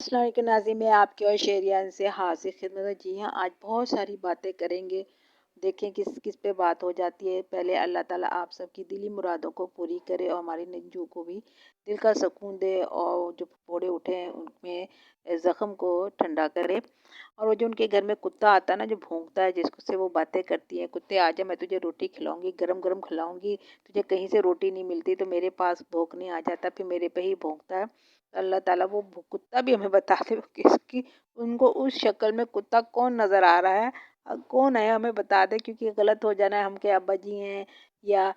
السلام علیکم ناظرین، میں آپ کی اور شیریان سے حاضر خدمت ہوں۔ جی ہاں، آج بہت ساری باتیں کریں گے۔ دیکھیں کس کس پہ بات ہو جاتی ہے۔ پہلے اللہ تعالیٰ آپ سب کی دلی مرادوں کو پوری کرے اور ہماری ننجو کو بھی دل کا سکون دے، اور جو پھوڑے اٹھے ہیں ان میں زخم کو ٹھنڈا کرے۔ اور وہ جو ان کے گھر میں کتا آتا ہے نا، جو بھونکتا ہے، جس سے وہ باتیں کرتی ہیں، کتے آ جا میں تجھے روٹی کھلاؤں گی، گرم گرم کھلاؤں گی، تجھے کہیں سے روٹی نہیں ملتی تو میرے پاس بھونکنے آ جاتا، پھر میرے پہ ہی بھونکتا ہے۔ اللہ تعالیٰ وہ کتا بھی ہمیں بتا دے وہ کس کی، ان کو اس شکل میں کتا کون نظر آ رہا ہے، کون ہے ہمیں بتا دے، کیونکہ غلط ہو جانا ہے، ہم کے ابا جی ہیں یا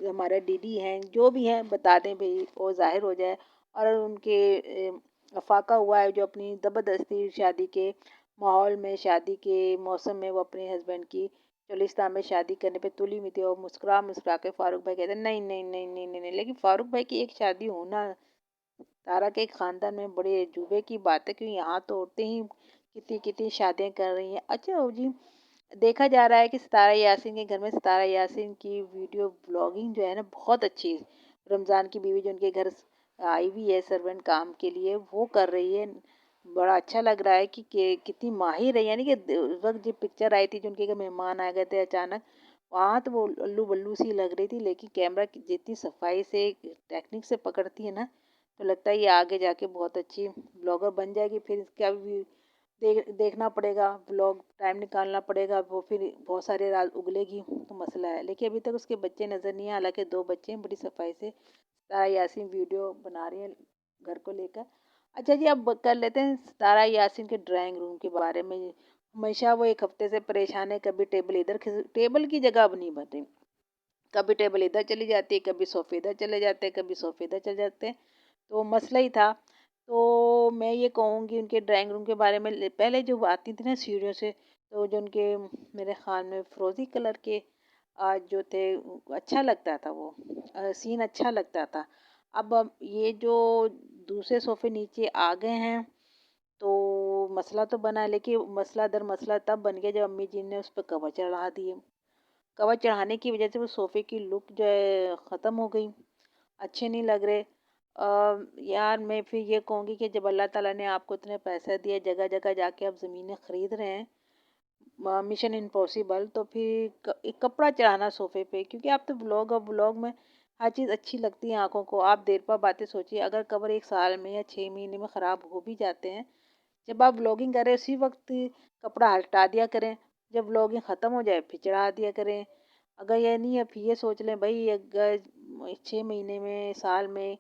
ہمارے ڈیڈی ہیں، جو بھی ہیں بتا دیں بھئی، وہ ظاہر ہو جائے۔ اور ان کے افاقہ ہوا ہے جو اپنی زبردستی شادی کے ماحول میں، شادی کے موسم میں وہ اپنے ہسبینڈ کی چولستان میں شادی کرنے پہ تلی ہوئی تھی، اور مسکرا مسکرا کے فاروق بھائی کہتے ہیں نہیں نہیں نہیں نہیں نہیں نہیں، لیکن فاروق بھائی کی ایک شادی ہونا تارا کے ایک خاندان میں بڑے عجوبے کی بات ہے، کیونکہ یہاں تو عورتیں ہی کتنی کتنی شادیاں کر رہی ہیں۔ اچھا جی، دیکھا جا رہا ہے کہ ستارہ یاسین کے گھر میں ستارہ یاسین کی ویڈیو بلاگنگ جو ہے نا بہت اچھی ہے۔ رمضان کی بیوی جو ان کے گھر آئی ہوئی ہے سرونٹ کام کے لیے، وہ کر رہی ہے۔ بڑا اچھا لگ رہا ہے کہ کتنی ماہر ہے، یعنی کہ اس وقت جو پکچر آئی تھی جو ان کے گھر مہمان آ گئے تھے اچانک، وہاں تو وہ الو بلو سی لگ رہی تھی، لیکن کیمرہ کی جتنی صفائی سے ٹیکنک سے پکڑتی ہے نا، تو لگتا ہے یہ آگے جا کے بہت اچھی بلاگر بن جائے گی۔ پھر اس کا بھی دیکھنا پڑے گا، بلاگ ٹائم نکالنا پڑے گا، وہ پھر بہت سارے راز اگلے گی تو مسئلہ ہے، لیکن ابھی تک اس کے بچے نظر نہیں ہیں، حالانکہ 2 بچے ہیں، بڑی صفائی سے ستارہ یاسین ویڈیو بنا رہی ہیں گھر کو لے کر۔ اچھا جی، اب کر لیتے ہیں ستارہ یاسین کے ڈرائنگ روم کے بارے میں۔ ہمیشہ وہ ایک ہفتے سے پریشان ہے، کبھی ٹیبل ادھر ٹیبل کی جگہ اب نہیں بن رہی، کبھی ٹیبل ادھر چلی جاتی ہے، کبھی صوفے ادھر چلے جاتے ہیں، کبھی صوفے ادھر چلے جاتے ہیں، تو مسئلہ ہی تھا۔ تو میں یہ کہوں گی ان کے ڈرائنگ روم کے بارے میں، پہلے جو آتی تھی نا سیڑھیوں سے، تو جو ان کے میرے خیال میں فروزی کلر کے جو تھے، اچھا لگتا تھا، وہ سین اچھا لگتا تھا۔ اب یہ جو دوسرے صوفے نیچے آ گئے ہیں تو مسئلہ تو بنا ہے، لیکن مسئلہ در مسئلہ تب بن گیا جب امی جی نے اس پہ کور چڑھا دیے۔ کور چڑھانے کی وجہ سے وہ صوفے کی لک جو ہے ختم ہو گئی، اچھے نہیں لگ رہے۔ یار میں پھر یہ کہوں گی کہ جب اللہ تعالیٰ نے آپ کو اتنے پیسے دیے، جگہ جگہ جا کے آپ زمینیں خرید رہے ہیں، مشن امپاسبل، تو پھر ایک کپڑا چڑھانا صوفے پہ، کیونکہ آپ تو بلاگ، اور بلاگ میں ہر چیز اچھی لگتی ہے آنکھوں کو۔ آپ دیر پا باتیں سوچیے، اگر کور 1 سال میں یا 6 مہینے میں خراب ہو بھی جاتے ہیں، جب آپ بلاگنگ کریں اسی وقت کپڑا ہٹا دیا کریں، جب بلاگنگ ختم ہو جائے پھر چڑھا دیا کریں۔ اگر یہ نہیں ہے پھر یہ سوچ لیں بھائی اگر 6 مہینے میں، سال میں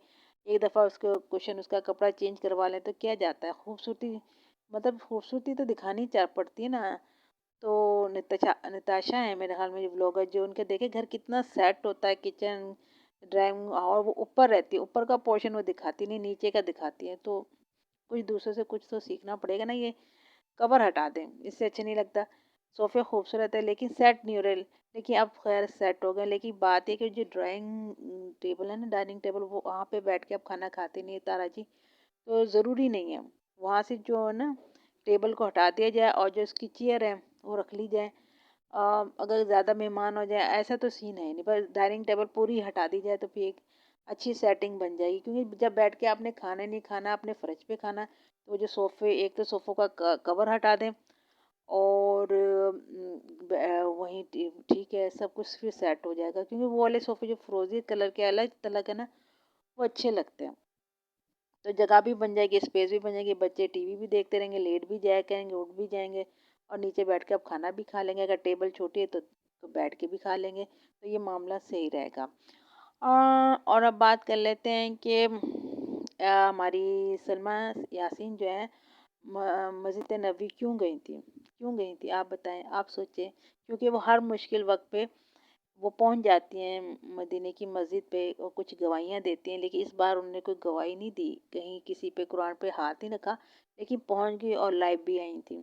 ایک دفعہ اس کو کوشن اس کا کپڑا چینج کروا لیں تو کیا جاتا ہے، خوبصورتی، مطلب خوبصورتی تو دکھانی پڑتی ہے نا۔ تو نتاشا ہے میرے خیال میں جو بلاگر، جو ان کے دیکھے گھر کتنا سیٹ ہوتا ہے، کچن، ڈرائنگ، اور وہ اوپر رہتی ہے، اوپر کا پورشن وہ دکھاتی نہیں، نیچے کا دکھاتی ہے، تو کچھ دوسرے سے کچھ تو سیکھنا پڑے گا نا۔ یہ کور ہٹا دیں، اس سے اچھا نہیں لگتا۔ صوفے خوبصورت ہے لیکن سیٹ نہیں ہو رہے، لیکن اب خیر سیٹ ہو گئے، لیکن بات ہے کہ جو ڈرائنگ ٹیبل ہے نا، ڈائننگ ٹیبل، وہ وہاں پہ بیٹھ کے اب کھانا کھاتے نہیں تارا جی، تو ضروری نہیں ہے وہاں سے جو ہے نا ٹیبل کو ہٹا دیا جائے، اور جو اس کی چیئر ہے وہ رکھ لی جائے۔ اگر زیادہ مہمان ہو جائے ایسا تو سین ہے نہیں، بس ڈائننگ ٹیبل پوری ہٹا دی جائے تو پھر ایک اچھی سیٹنگ بن جائے گی، کیونکہ جب بیٹھ کے آپ نے کھانا نہیں کھانا، اپنے فرش پہ کھانا، تو وہ جو صوفے، ایک تو صوفوں کا کور ہٹا دیں، اور وہیں ٹھیک ہے، سب کچھ پھر سیٹ ہو جائے گا، کیونکہ وہ والے صوفے جو فروزی کلر کے الگ الگ ہے نا، وہ اچھے لگتے ہیں، تو جگہ بھی بن جائے گی، اسپیس بھی بن جائے گی، بچے ٹی وی بھی دیکھتے رہیں گے، لیٹ بھی جایا کریں گے، اٹھ بھی جائیں گے، اور نیچے بیٹھ کے اب کھانا بھی کھا لیں گے، اگر ٹیبل چھوٹی ہے تو بیٹھ کے بھی کھا لیں گے، تو یہ معاملہ صحیح رہے گا۔ اور اب بات کر لیتے ہیں کہ ہماری سلمیٰ یاسین جو ہے مسجد نبوی کیوں گئی تھی آپ بتائیں، آپ سوچیں، کیونکہ وہ ہر مشکل وقت پہ وہ پہنچ جاتی ہیں مدینے کی مسجد پہ، اور کچھ گواہیاں دیتی ہیں، لیکن اس بار انہوں نے کوئی گواہی نہیں دی، کہیں کسی پہ قرآن پہ ہاتھ نہیں رکھا، لیکن پہنچ گئی اور لائیو بھی آئی تھیں۔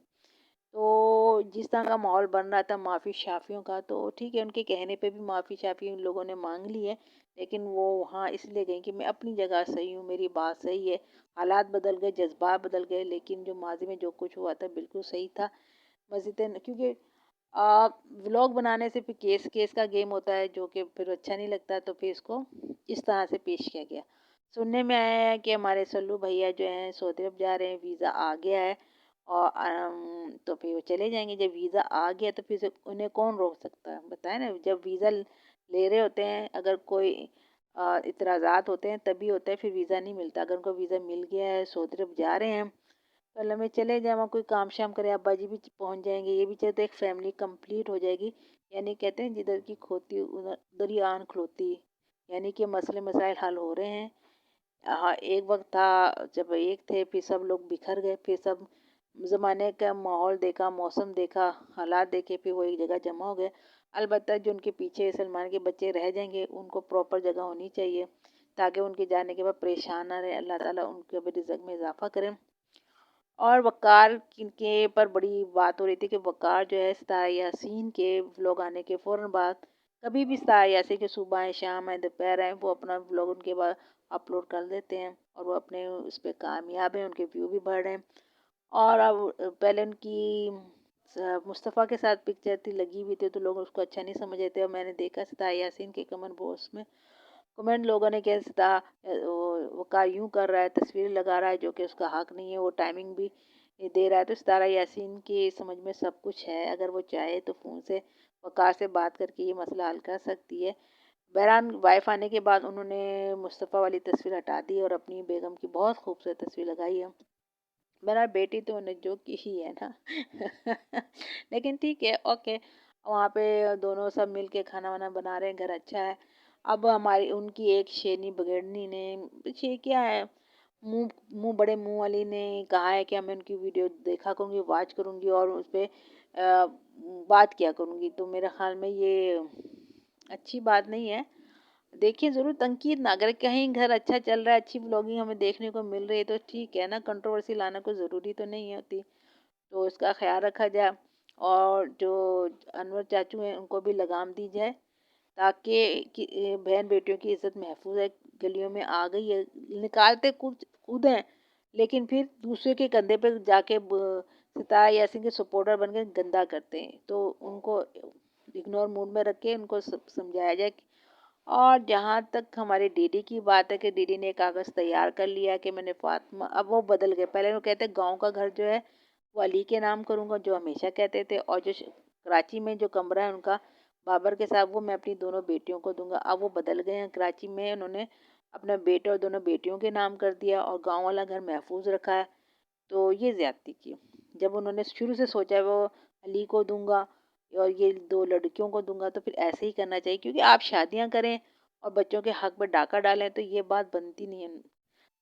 تو جس طرح کا ماحول بن رہا تھا معافی شافیوں کا، تو ٹھیک ہے، ان کے کہنے پہ بھی معافی شافی ان لوگوں نے مانگ لی ہے، لیکن وہ وہاں اس لیے گئیں کہ میں اپنی جگہ صحیح ہوں، میری بات صحیح ہے، حالات بدل گئے، جذبات بدل گئے، لیکن جو ماضی میں جو کچھ ہوا تھا بالکل صحیح تھا۔ مسجد، کیونکہ ولاگ بنانے سے پھر کیس کا گیم ہوتا ہے، جو کہ پھر اچھا نہیں لگتا، تو پھر اس کو اس طرح سے پیش کیا گیا۔ سننے میں آیا ہے کہ ہمارے سلو بھیا جو ہیں سعودی عرب جا رہے ہیں، ویزا آ گیا ہے، اور تو پھر وہ چلے جائیں گے۔ جب ویزا آ گیا تو پھر انہیں کون روک سکتا ہے، بتائیں نا۔ جب ویزا لے رہے ہوتے ہیں، اگر کوئی اعتراضات ہوتے ہیں تبھی ہوتا ہے، پھر ویزا نہیں ملتا۔ اگر ان کو ویزا مل گیا ہے، سعودی عرب جا رہے ہیں، تو اللہ میں چلے جائیں، وہاں کوئی کام شام کرے، ابا جی بھی پہنچ جائیں گے، یہ بھی چاہتے ایک فیملی کمپلیٹ ہو جائے گی۔ یعنی کہتے ہیں جدھر کی کھوتی ادھر ہی آن کھلوتی، یعنی کہ مسئلے مسائل حل ہو رہے ہیں۔ ہاں، ایک وقت تھا جب ایک تھے، پھر سب لوگ بکھر گئے، پھر سب زمانے کا ماحول دیکھا، موسم دیکھا، حالات دیکھے، پھر وہ ایک جگہ جمع ہو گئے۔ البتہ جو ان کے پیچھے سلمان کے بچے رہ جائیں گے، ان کو پراپر جگہ ہونی چاہیے تاکہ ان کے جانے کے بعد پریشان نہ رہے۔ اللہ تعالیٰ ان کے بھی رزق میں اضافہ کرے۔ اور وقار کے پر بڑی بات ہو رہی تھی کہ وقار جو ہے ستارہ یاسین کے ولاگ آنے کے فوراً بعد، کبھی بھی ستارہ یاسین کے صبح آئے، شام آئے، دوپہر آئے، وہ اپنا ولاگ ان کے بعد اپلوڈ کر دیتے ہیں، اور وہ اپنے اس پہ کامیاب ہیں، ان کے ویو بھی بڑھ رہے ہیں۔ اور اب پہلے ان کی مصطفیٰ کے ساتھ پکچر تھی، لگی ہوئی تھی، تو لوگ اس کو اچھا نہیں سمجھ رہے تھے، اور میں نے دیکھا ستارہ یاسین کے کمنٹ باکس میں کمنٹ لوگوں نے کہ وقار یوں کر رہا ہے، تصویر لگا رہا ہے، جو کہ اس کا حق نہیں ہے، وہ ٹائمنگ بھی دے رہا ہے۔ تو ستارہ یاسین کی سمجھ میں سب کچھ ہے، اگر وہ چاہے تو فون سے وقار سے بات کر کے یہ مسئلہ حل کر سکتی ہے۔ بہرحال وائف آنے کے بعد انہوں نے مصطفیٰ والی تصویر ہٹا دی اور اپنی بیگم کی بہت خوبصورت تصویر لگائی ہے۔ میرا بیٹی تو انہیں جو کی ہی ہے نا لیکن ٹھیک ہے، اوکے، وہاں پہ دونوں سب مل کے کھانا وانا بنا رہے ہیں، گھر اچھا ہے۔ اب ہماری ان کی ایک شیرنی بگڑنی نے کیا ہے، منہ بڑے منہ والی نے کہا ہے کہ میں ان کی ویڈیو دیکھا کروں گی، واچ کروں گی، اور اس پہ بات کیا کروں گی۔ تو میرے خیال میں یہ اچھی بات نہیں ہے۔ دیکھیے ضرور تنقید نہ، اگر کہیں گھر اچھا چل رہا ہے، اچھی ولاگنگ ہمیں دیکھنے کو مل رہی ہے تو ٹھیک ہے نا، کنٹروورسی لانا کوئی ضروری تو نہیں ہوتی، تو اس کا خیال رکھا جائے۔ اور جو انور چاچو ہیں ان کو بھی لگام دی جائے تاکہ بہن بیٹیوں کی عزت محفوظ ہے۔ گلیوں میں آ گئی ہے، نکالتے خود ہیں، لیکن پھر دوسرے کے کندھے پہ جا کے ستارہ یاسین کے سپورٹر بن کے گندا کرتے ہیں، تو ان کو اگنور موڈ میں رکھ کے ان کو سمجھایا جائے۔ اور جہاں تک ہمارے ڈی ڈی کی بات ہے کہ ڈی ڈی نے کاغذ تیار کر لیا کہ میں نے فاطمہ، اب وہ بدل گئے، پہلے وہ کہتے گاؤں کا گھر جو ہے وہ علی کے نام کروں گا، جو ہمیشہ کہتے تھے، اور جو کراچی میں جو کمرہ ہے ان کا بابر کے ساتھ، وہ میں اپنی دونوں بیٹیوں کو دوں گا۔ اب وہ بدل گئے ہیں، کراچی میں انہوں نے اپنا بیٹے اور دونوں بیٹیوں کے نام کر دیا اور گاؤں والا گھر محفوظ رکھا ہے، تو یہ زیادتی کی۔ جب انہوں نے شروع سے سوچا وہ علی کو دوں گا اور یہ دو لڑکیوں کو دوں گا، تو پھر ایسے ہی کرنا چاہیے، کیونکہ آپ شادیاں کریں اور بچوں کے حق پہ ڈاکہ ڈالیں تو یہ بات بنتی نہیں ہے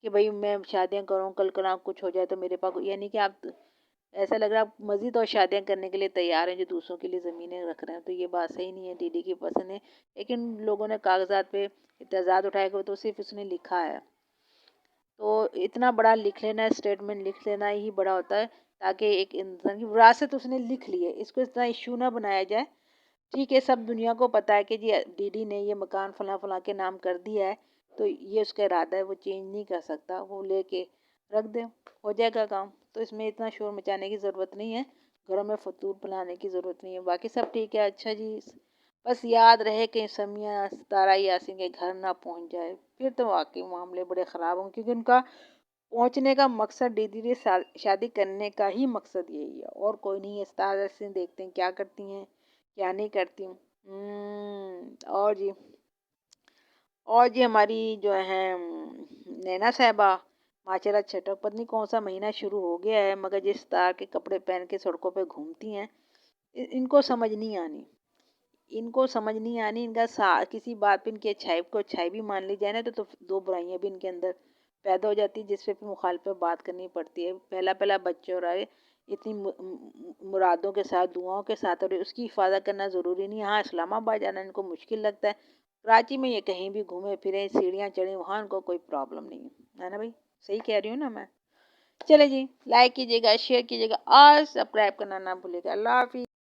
کہ بھئی میں شادیاں کروں، کل کو کچھ ہو جائے تو میرے پاس، یعنی کہ آپ ایسا لگ رہا ہے آپ مزید اور شادیاں کرنے کے لیے تیار ہیں جو دوسروں کے لیے زمینیں رکھ رہے ہیں، تو یہ بات صحیح نہیں ہے۔ ڈی ڈی کی پسند ہے، لیکن لوگوں نے کاغذات پہ اعتراضات اٹھائے گئے تو صرف اس نے لکھا ہے، تو اتنا بڑا لکھ لینا، اسٹیٹمنٹ لکھ لینا ہی بڑا ہوتا ہے، تاکہ ایک انسان کی وراثت اس نے لکھ لی ہے، اس کو اتنا ایشو نہ بنایا جائے۔ ٹھیک ہے، سب دنیا کو پتہ ہے کہ جی ڈی ڈی نے یہ مکان فلاں فلاں کے نام کر دیا ہے، تو یہ اس کا ارادہ ہے، وہ چینج نہیں کر سکتا، وہ لے کے رکھ دے، ہو جائے گا کام، تو اس میں اتنا شور مچانے کی ضرورت نہیں ہے، گھروں میں فتور پھیلانے کی ضرورت نہیں ہے، باقی سب ٹھیک ہے۔ اچھا جی، بس یاد رہے کہ سمیہ ستارہ یاسین کے گھر نہ پہنچ جائے، پھر تو واقعی معاملے بڑے خراب ہوں، کیونکہ ان کا پہنچنے کا مقصد ڈی ڈی سے شادی کرنے کا ہی مقصد یہی ہے، اور کوئی نہیں ہے۔ ستارہ یاسین دیکھتے ہیں کیا کرتی ہیں کیا نہیں کرتی۔ اور جی ہماری جو ہے نینا صاحبہ ماشاء اللہ چھٹک، پتہ نہیں کون سا مہینہ شروع ہو گیا ہے، مگر جس طرح کے کپڑے پہن کے سڑکوں پہ گھومتی ہیں، ان کو سمجھ نہیں آنی، ان کا کسی بات پہ ان کی اچھائی کو اچھائی بھی مان لی جائے نا تو دو برائیاں بھی ان کے اندر پیدا ہو جاتی، جس پہ پھر مخالف بات کرنی پڑتی ہے۔ پہلا بچے اور آئے اتنی مرادوں کے ساتھ، دعاؤں کے ساتھ، اور اس کی حفاظت کرنا ضروری نہیں ہے۔ ہاں، اسلام آباد جانا ان کو مشکل لگتا ہے، کراچی میں یہ کہیں بھی گھومے پھریں، سیڑھیاں چڑھیں، وہاں ان کو کوئی پرابلم نہیں ہے نا بھائی، صحیح کہہ رہی ہوں نا میں؟ چلے جی، لائک کیجیے گا، شیئر کیجیے گا اور سبسکرائب کرنا نہ بھولے گا۔ اللہ حافظ۔